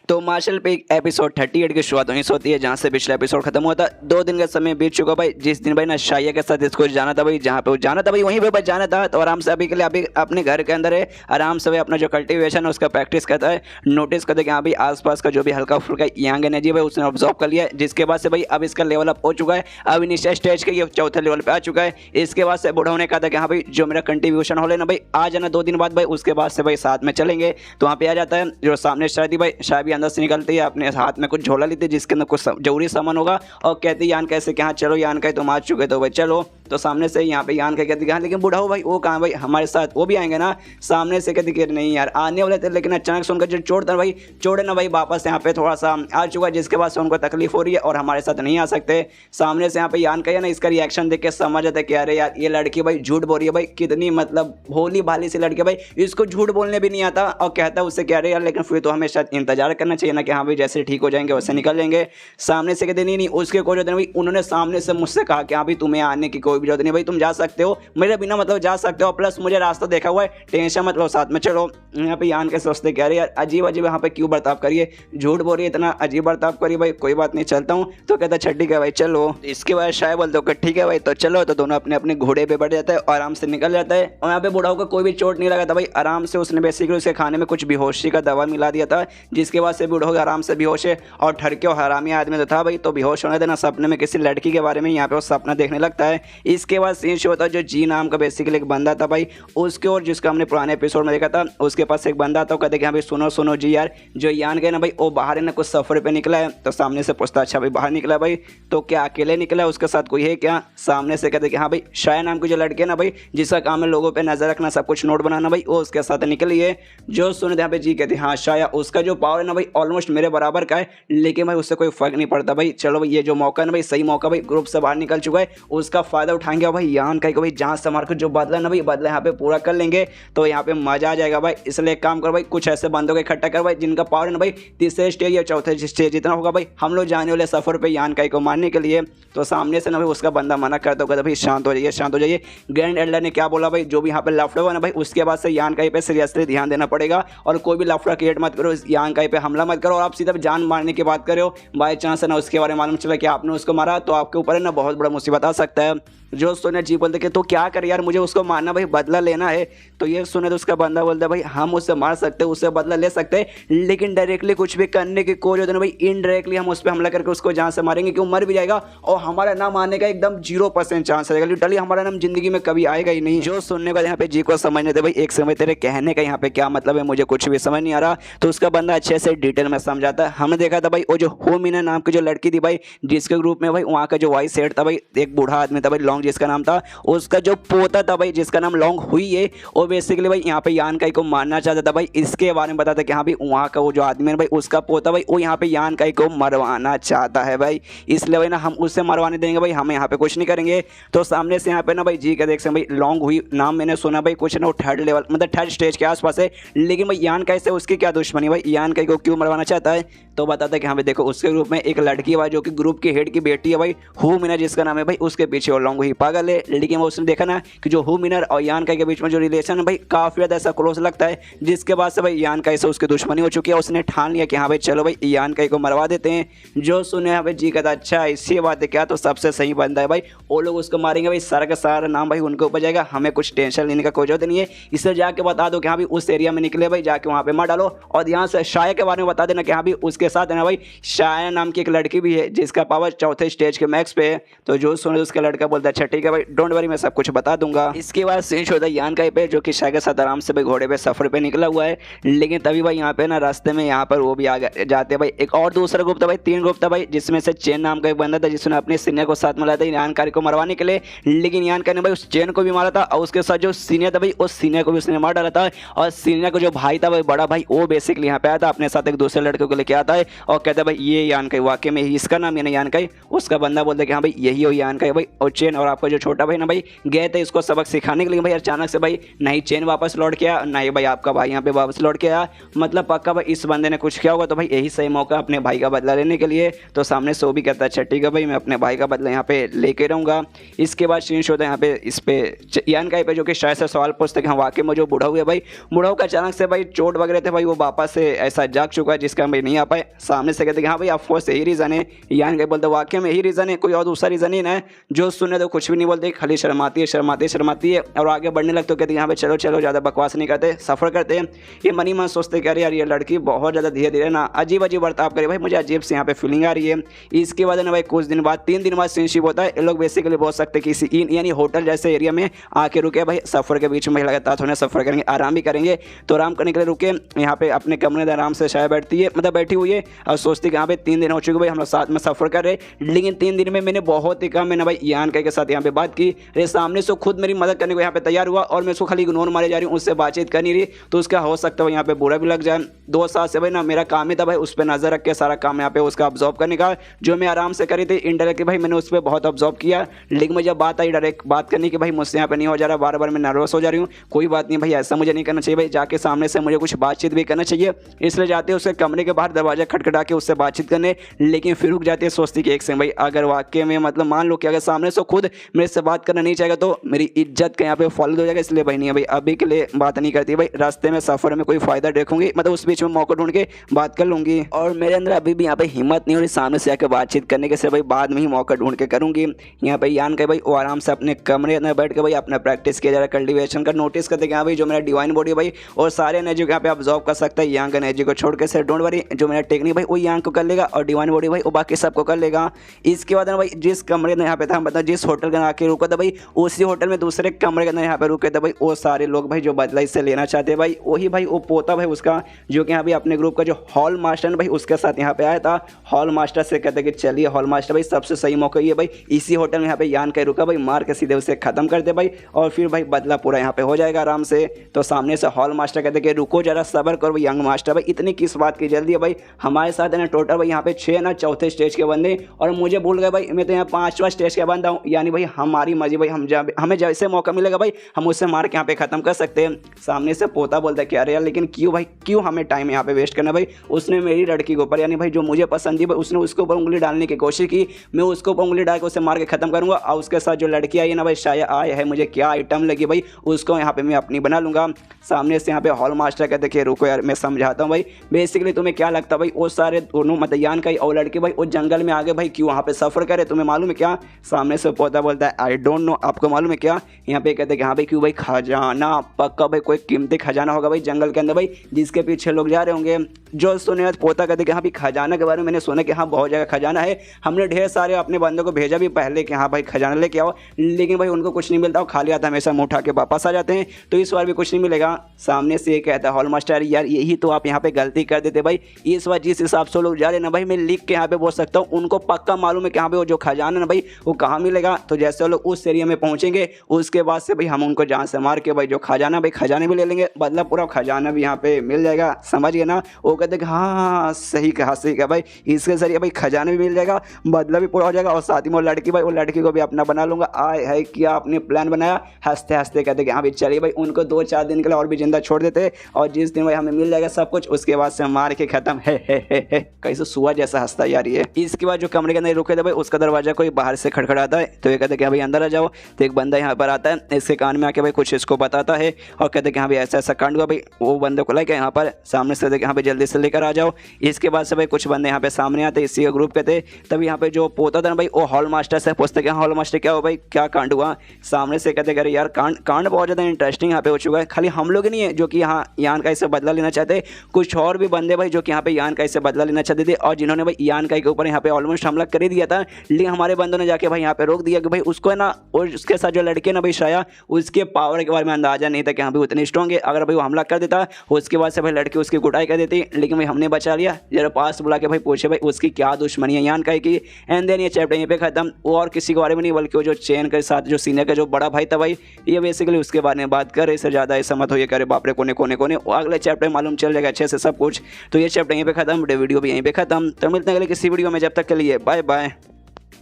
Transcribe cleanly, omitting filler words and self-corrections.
तो मार्शल पे एपिसोड 38 की शुरुआत वहीं से होती है जहाँ से पिछला एपिसोड खत्म हुआ था। 2 दिन का समय बीत चुका भाई, जिस दिन भाई ना शाया के साथ इसको जाना था भाई, जहाँ पे वो जाना था भाई वहीं पे भाई जाना था। तो आराम से अभी के लिए अभी अपने घर के अंदर है, आराम से भाई अपना जो कल्टीवेशन है उसका प्रैक्टिस करता है। नोटिस करते कि हाँ भाई आसपास का जो भी हल्का फुल्का यंग एनर्जी भाई उसने ऑब्जॉर्व कर लिया है, जिसके बाद से भाई अब इसका लेवल अप हो चुका है। अब इनिशियल स्टेज के ये चौथे लेवल पे आ चुका है। इसके बाद से बूढ़ा ने कहा था कि हाँ भाई जो मेरा कंट्रीब्यूशन हो लेना भाई आ जाना 2 दिन बाद भाई, उसके बाद से भाई साथ में चलेंगे। तो वहाँ पे आ जाता है जो सामने शादी भाई, शादी अंदर से निकलती है, अपने हाथ में कुछ झोला लेती है जिसके अंदर कुछ जरूरी सामान होगा और कहती है यान कैसे कि हाँ चलो यान का तुम आ चुके तो भाई चलो। तो सामने से यहाँ पे यान का कहती है लेकिन बूढ़ा हो भाई वो कहाँ भाई हमारे साथ वो भी आएंगे ना। सामने से कहती कि नहीं यार आने वाले थे, लेकिन अचानक से उनका जो चोट था भाई, चोट है ना भाई वापस यहाँ पे थोड़ा सा आ चुका है, जिसके बाद से उनको तकलीफ हो रही है और हमारे साथ नहीं आ सकते। सामने से यहाँ पे यान का है ना इसका रिएक्शन देख के समझ आता है कि अरे यार ये लड़की भाई झूठ बोल रही है भाई, कितनी मतलब भोली भाली सी लड़की भाई, इसको झूठ बोलने भी नहीं आता। और कहता है उससे कह रहे यार लेकिन फिर तो हमें शायद इंतजार करना चाहिए ना कि हाँ भाई जैसे ठीक हो जाएंगे वैसे निकल जाएंगे। सामने से कहते नहीं उसके कोई जरूरत नहीं भाई, उन्होंने सामने से मुझसे कहा कि हाँ भाई तुम्हें आने की कोई भी जरूरत नहीं भाई, तुम जा सकते हो मेरे बिना मतलब जा सकते हो, प्लस मुझे रास्ता देखा हुआ है, टेंशन मत लो साथ में चलो। यहाँ पे यान के सोचते कह रहे यार अजीब अजीब यहाँ पे क्यों बर्ताव करिए, झूठ बोल रही है इतना अजीब बर्ताव करिए भाई, कोई बात नहीं चलता हूँ। तो कहता छठी है भाई चलो। इसके बाद शायद बोलते हो ठीक है भाई तो चलो। तो दोनों अपने अपने घोड़े पे बैठ जाता है और आराम से निकल जाता है। और यहाँ पे बूढ़ा को कोई भी चोट नहीं लगा था भाई, आराम से उसने बेसिकली उसके खाने में कुछ बेहोशी का दवा मिला दिया था, जिसके बाद से बूढ़ा आराम से बेहोश है और ठड़के और हरामी आदमी तो था भाई, तो बेहोश होने देना सपने में किसी लड़की के बारे में यहाँ पे वो सपना देखने लगता है। इसके बाद सीन शो होता है जो जी नाम का बेसिकली एक बंदा था भाई उसके, और जिसका हमने पुराने एपिसोड में देखा था उसके पास एक बंदा था, कहते कि हाँ भाई सुनो सुनो जी यार जो यान गए ना भाई वो बाहर है ना कुछ सफर पे निकला है। तो सामने से पूछता अच्छा भाई बाहर निकला भाई तो क्या अकेले निकला है उसके साथ कोई है क्या। सामने से कहते कि हाँ भाई शाया नाम की जो लड़की है ना भाई जिसका काम है लोगों पे नजर रखना सब कुछ नोट बनाना भाई, वो उसके साथ निकली है। जो सुने यहाँ पे जी कहते हाँ शाया उसका जो पावर है ना भाई ऑलमोस्ट मेरे बराबर का है, लेकिन भाई उससे कोई फर्क नहीं पड़ता भाई, चलो भाई ये जो मौका है ना भाई सही मौका भाई, ग्रुप से बाहर निकल चुका है उसका फायदा उठाएंगे भाई यान का भाई, जहाँ से हमारे जो बदला ना भाई बदला यहाँ पे पूरा कर लेंगे तो यहाँ पे मजा आ जाएगा भाई। इसलिए एक काम करो भाई कुछ ऐसे बंदों को इकट्ठा कर भाई जिनका पावर है ना भाई तीसरे स्टेज या चौथे स्टेज जितना होगा भाई हम लोग जाने वाले सफर पे यान का को मारने के लिए। तो सामने से ना भाई उसका बंदा मना करता होगा भाई शांत हो जाइए शांत हो जाइए। ग्रैंड एल्डर ने क्या बोला भाई जो भी यहाँ पे लफड़ा हुआ ना भाई उसके बाद से यान का पे सीरियसली ध्यान देना पड़ेगा और कोई भी लफड़ा क्रिएट मत करो, यान का पे हमला मत करो और आप सीधा जान मारने की बात करो। बाई चांस है ना उसके बारे में मालूम चला कि आपने उसको मारा तो आपके ऊपर है ना बहुत बड़ा मुसीबत आ सकता है। जो सुने जी बोलते कि तो क्या करे यार मुझे उसको मारना भाई बदला लेना है। तो ये सुने तो उसका बंदा बोलता है भाई हम उससे मार सकते हैं उससे बदला ले सकते हैं, लेकिन डायरेक्टली कुछ भी करने की कोई जरूरत नहीं भाई, इनडायरेक्टली हम उस पर हमला करके उसको जान से मारेंगे कि वो मर भी जाएगा और हमारा नाम आने का एकदम 0% चांस रहेगा, लिटरली हमारा नाम जिंदगी में कभी आएगा ही नहीं। जो सुनने का यहाँ पे जी को समझने थे भाई एक समय तेरे कहने का यहाँ पे क्या मतलब है मुझे कुछ भी समझ नहीं आ रहा। तो उसका बंदा अच्छे से डिटेल में समझाता है। हमने देखा था भाई वो जो हो मीना नाम की जो लड़की थी भाई जिसके ग्रुप में भाई वहाँ का जो वाइस हेड था भाई एक बूढ़ा आदमी था भाई लॉन्ग जिसका नाम था, उसका जो पोता था भाई जिसका नाम लॉन्ग हुई है वो बेसिकली भाई यहाँ पे यान काई को मारना चाहता था भाई। इसके बारे में बताता कि हाँ भाई वहाँ का वो जो आदमी है भाई उसका पोता भाई वो यहाँ पे यान काई को मरवाना चाहता है भाई, इसलिए भाई ना हम उससे मरवाने देंगे भाई, हम यहाँ पे कुछ नहीं करेंगे। तो सामने से यहाँ पे ना भाई जी का देख सकते भाई लॉन्ग हुई नाम मैंने सुना भाई कुछ ना वो 3rd लेवल मतलब 3rd स्टेज के आसपास है, लेकिन भाई यान काई से उसकी क्या दुश्मनी भाई, यान काई को क्यों मरवाना चाहता है। तो बताता है कि हाँ भाई देखो उसके ग्रुप में एक लड़की है भाई जो कि ग्रुप की हेड की बेटी है भाई हु मिनर जिसका नाम है भाई, उसके पीछे वो लॉन्ग हुई पागल है। लेकिन उसने देखा ना कि जो हु मिनर और यान काई के बीच में जो रिलेशन है भाई काफी ज्यादा ऐसा क्लोज लगता है, जिसके बाद से भाई यान काई से उसकी दुश्मनी हो चुकी है। उसने ठान लिया कि हाँ भाई चलो भाई यान काई को मरवा देते हैं। जो सुने हाँ भाई जी कहता अच्छा इसी बात है क्या, तो सबसे सही बंदा है भाई, वो लोग उसको मारेंगे भाई, सारा का सारा नाम भाई उनके ऊपर जाएगा, हमें कुछ टेंशन लेने का कोई जरूरत नहीं है। इसलिए जाके बता दो कि हाँ भाई उस एरिया में निकले भाई जाके वहाँ पे मार डालो। और यहाँ से शाया के बारे में बता देना कि हाँ भाई उसके साथ है ना भाई शाया नाम की एक लड़की भी है जिसका पावर 4थे स्टेज के मैक्स पे है। तो जो सुने उसका लड़का बोलता है अच्छा ठीक है भाई डोंट वरी मैं सब कुछ बता दूंगा। इसके बाद सीन होता है यान काई पे जो कि शाया के साथ आराम से भाई घोड़े पे सफर पे निकला हुआ है, लेकिन तभी भाई यहाँ पे ना रास्ते में यहाँ पर वो भी आ जाते हैं भाई एक और दूसरा ग्रुप था भाई 3 ग्रुप था भाई, जिसमें से चेन नाम का एक बंदा था जिसने अपने सीनियर को साथ मिलाया था यान काई को मरवाने के लिए, लेकिन यान काई ने भाई उस चेन को भी मारा था और उसके साथ जो सीनियर था भाई उस सीनियर को भी उसने मार डाला था। और सीनियर का जो भाई था भाई बड़ा भाई वो बेसिकली यहाँ पे आया था अपने साथ एक दूसरे लड़के को लेके आता है और कहता है भाई ये यान काई वाकई में इसका नाम यानी यान काई। उसका बंदा बोलता है कि हाँ भाई यही हो यान काई भाई, और चेन और आपका जो छोटा भाई ना भाई गए थे इसको सबक सिखाने के लिए भाई, अचानक से भाई नहीं चेन वापस लौट के आया, ना ही भाई आपका भाई यहाँ पे वापस लौट के आया। मतलब पक्का भाई इस बंदे ने कुछ किया होगा, तो भाई यही सही मौका अपने भाई का बदला लेने के लिए। तो सामने से वो भी कहता है अच्छा ठीक है भाई मैं अपने भाई का बदला यहाँ पे लेके रहूँगा। इसके बाद सीन होता है यहाँ पे इस पे यान का पे जो कि शायद से सवाल पूछते कि हाँ वाकई में जो बूढ़ा हुआ भाई, बूढ़ा का अचानक से भाई चोट वगैरह थे भाई, वो वापस से ऐसा जाग चुका है जिसका भाई नहीं आ पाए। सामने से कहते कि हाँ भाई ऑफकोर्स यही रीज़न है। यान का बोलते वाकई में यही रीज़न है, कोई और दूसरा रीज़न ही ना है। जो सुने तो कुछ भी नहीं बोलते, खाली शर्माती है और आगे बढ़ने लगते। कहते यहाँ पे चलो चलो ज़्यादा बकवास नहीं करते, सफ़र करते हैं। ये मनी मन सोचते कि अरे यार ये लड़की बहुत ज़्यादा धीरे धीरे ना अजीब बर्ताव करे भाई, मुझे अजीब से यहाँ पे फीलिंग आ रही है। इसके बाद ना भाई कुछ दिन बाद 3 दिन बाद सीनशिप होता है। ये लोग बेसिकली बोल सकते कि किसी यानी होटल जैसे एरिया में आके रुके भाई, सफ़र के बीच में लगातार थोड़ा सफ़र करेंगे, आराम भी करेंगे। तो आराम करने के लिए रुके यहाँ पे अपने कमरे में आराम से शायद बैठती है, मतलब बैठी हुई है और सोचती कि यहाँ पे 3 दिन हो चुके भाई हम लोग साथ में सफ़र कर रहे। लेकिन 3 दिन में मैंने बहुत ही कम मैंने भाई यान के साथ यहाँ पे बात की। ये सामने से खुद मेरी मदद करने को यहाँ पे तैयार हुआ और मैं उसको खाली इग्नोर मारे जा रही हूँ, उससे बातचीत कर नहीं रही। तो उसका हो सकता है यहाँ पे बुरा भी लग जाए। 2 साल से भाई ना मेरा काम ही था भाई उस पर नज़र रख के सारा काम यहाँ पे उसका ऑब्जर्व करने का, जो मैं आराम से करी थी इनडायरेक्टली भाई मैंने उस पर बहुत ऑब्जर्व किया। लेकिन मुझे बात आई डायरेक्ट बात करने की भाई मुझसे यहाँ पे नहीं हो जा रहा, बार बार मैं नर्वस हो जा रही हूँ। कोई बात नहीं भाई ऐसा मुझे नहीं करना चाहिए भाई, जाके सामने से मुझे कुछ बातचीत भी करना चाहिए। इसलिए जाते उसके कमरे के बाहर दरवाजा खटखटा के उससे बातचीत करने, लेकिन फिर रुक जाती है सोचती कि एक सेकंड भाई अगर वाकई में मतलब मान लो कि अगर सामने से खुद मेरे से बात करना नहीं चाहेगा तो मेरी इज्जत का यहाँ पे फॉलो हो जाएगा। इसलिए भाई नहीं है भाई अभी के लिए बात नहीं करती भाई, रास्ते में सफर में कोई फायदा देखूंगी, मतलब उस बीच में मौका ढूंढ के बात कर लूंगी। और मेरे अंदर अभी भी यहाँ पे हिम्मत नहीं हो रही सामने से आकर बातचीत करने के, से भाई बाद में ही मौका ढूंढ के करूंगी। यहाँ पे यान का भाई वो आराम से अपने कमरे अंदर बैठ के भाई अपना प्रैक्टिस किया जा रहा है कल्टीवेशन का। नोटिस करते कि हाँ भाई जो मेरा डिवाइन बॉडी भाई और सारे एनर्जी को यहाँ पे ऑब्जर्व कर सकता है। यांग एनर्जी को छोड़ के सर डोंट वरी, जो मेरा टेक्निक भाई वो यांग को कर लेगा और डिवाइन बॉडी भाई वो बाकी सबको कर लेगा। इसके बाद ना भाई जिस कमरे में यहाँ पे था मतलब जिस होटल के आके रुका था भाई, उसी होटल में दूसरे कमरे के अंदर यहाँ पे रुके थे भाई वो सारे लोग भाई जो बदला इससे लेना चाहते हैं भाई, वही भाई वो पोता भाई उसका जो कि यहाँ पे अपने ग्रुप का जो हॉल मास्टर भाई उसके साथ यहाँ पे आया था। हॉल मास्टर से कहते कि चलिए हॉल मास्टर भाई सबसे सही मौका ये भाई इसी होटल में यहाँ पे यान का रुका भाई, मार के सीधे उसे खत्म कर दे भाई और फिर भाई बदला पूरा यहाँ पे हो जाएगा आराम से। तो सामने से हॉल मास्टर कहते कि रुको जरा सब्र करो भाई यंग मास्टर भाई, इतनी किस बात की जल्दी है भाई, हमारे साथ है ना टोटल भाई यहाँ पे 6 ना चौथे स्टेज के बंदे और मुझे भूल गए भाई मैं तो यहाँ 5वां स्टेज का बंदा हूँ। यानी भाई हमारी मर्जी भाई, हमें जैसे मौका मिलेगा भाई हम उससे मार के यहाँ पे खत्म कर सकते हैं। सामने से पोता बोलता है कि अरे यार लेकिन क्यों भाई क्यों हमें टाइम यहाँ पे वेस्ट करना भाई, उसने मेरी लड़की के ऊपर यानी भाई जो मुझे पसंद थी भाई उसने उसके ऊपर उंगली डालने की कोशिश की, मैं उसको ऊपर उंगली डाल के उसे मार के खत्म करूंगा और उसके साथ जो लड़की आई है ना भाई शायद आए है मुझे क्या आइटम लगी भाई उसको यहाँ पे मैं अपनी बना लूंगा। सामने से यहाँ पे हॉल मास्टर कहते देखिए रुको यार मैं समझाता हूँ भाई, बेसिकली तुम्हें क्या लगता है भाई वो सारे दोनों मतलब यान का और लड़के भाई वो जंगल में आ गए भाई क्यों वहाँ पे सफर करे, तुम्हें मालूम है क्या? सामने से पोता बोलता है आई डोंट नो, आपको मालूम है क्या? यहाँ पे कहते हैं कि हाँ भाई क्यों भाई खजाना, पक्का भाई कोई कीमती खजाना होगा भाई जंगल के अंदर भाई जिसके पीछे लोग जा रहे होंगे। जो सुने पोता कहते कि हाँ भाई खजाना के बारे में मैंने सुना कि हाँ बहुत जगह खजाना है, हमने ढेर सारे अपने बंदों को भेजा भी पहले कि हाँ भाई खजाना लेके आओ, लेकिन भाई उनको कुछ नहीं मिलता, खाली आता हमेशा मुँह उठा के वापस आ जाते हैं, तो इस बार भी कुछ नहीं मिलेगा। सामने से ये कहता है हॉल मास्टर यार यही तो आप यहाँ पे गलती कर देते भाई, इस बार जिस हिसाब से लोग जा रहे हैं ना भाई मैं लिख के यहाँ पे बोल सकता हूँ उनको पक्का मालूम है कि हाँ भाई वो जो खजाना ना भाई वो कहाँ मिलेगा। तो जैसे वो लोग उस एरिया में पहुँचेंगे उसके बाद से भाई हम उनको जान से मार के भाई जो खजाना भाई खजाने भी ले लेंगे, बदला पूरा खजाना भी यहाँ पे मिल जाएगा, समझ गए ना? वो कहते कि हाँ सही कहा भाई, इसके जरिए भाई खजाना भी मिल जाएगा, बदला भी पूरा हो जाएगा और साथ ही में वो लड़की भाई वो लड़की को भी अपना बना लूंगा। आए है क्या आपने प्लान बनाया? हंसते हंसते कहते कि हाँ भाई चलिए भाई उनको 2-4 दिन के लिए और भी जिंदा छोड़ देते और जिस दिन भाई हमें मिल जाएगा सब कुछ उसके बाद से मार के खत्म है। कैसे सुआ जैसा हंसता है यार ये। इसके बाद जो कमरे के अंदर रुके थे भाई उसका दरवाजा कोई बाहर से खड़खड़ाता है, तो ये कहते कि भाई अंदर आ जाओ। तो एक बंदा यहाँ पर आता है, इसके कान में आके भाई कुछ इसको बताता है और कहते कि हाँ भाई ऐसा ऐसा कांड हुआ भाई, वो बंदे को लेकर यहाँ पर सामने से यहाँ पे जल्दी से लेकर आ जाओ। इसके बाद से भाई कुछ बंदे यहाँ पे सामने आते इसी के ग्रुप के थे। तब यहाँ पे जो पोता था ना भाई वो हॉल मास्टर से पूछते कि हॉल मास्टर क्या हो भाई क्या कांड हुआ? सामने से कहते अरे यार कांड बहुत ज़्यादा इंटरेस्टिंग यहाँ पे हो चुका है, खाली हम लोग ही नहीं है जो कि यहाँ यान का इससे बदला लेना चाहते, कुछ और भी बंदे भाई जो कि यहाँ पे यान का इससे बदला लेना चाहते थे और जिन्होंने भाई यान का के ऊपर यहाँ पे ऑलमोस्ट हमला कर ही दिया था। लेकिन हमारे बंदों ने जाके भाई यहाँ पे रोक दिया कि भाई उसको है ना और उसके साथ जो लड़के ना भाई शाया उसके पावर के बारे में अंदाजा नहीं था कि हाँ भाई उतनी स्ट्रॉन्ग है, अगर भाई वो हमला कर देता उसके बाद से भाई लड़की उसकी कुटाई कर देती, लेकिन भाई हमने बचा लिया। जरा पास बुला के भाई पूछे भाई उसकी क्या दुश्मनी है यान का की। एंड देन ये चैप्टर यहीं पे खत्म। वो और किसी के बारे में नहीं बल्कि वो जो चेन के साथ जो सीनियर का जो बड़ा भाई था भाई ये बेसिकली उसके बारे में बात कर रहे, इससे ज़्यादा ऐसा मत हो ये करे बाप रे कोने कोने कोने, अगले चैप्टर मालूम चल जाएगा अच्छे से सब कुछ। तो ये चैप्टर यहीं पे खत्म, वीडियो भी यहीं पे खत्म। तो मिलते हैं अगले किसी वीडियो में, जब तक के लिए बाय बाय।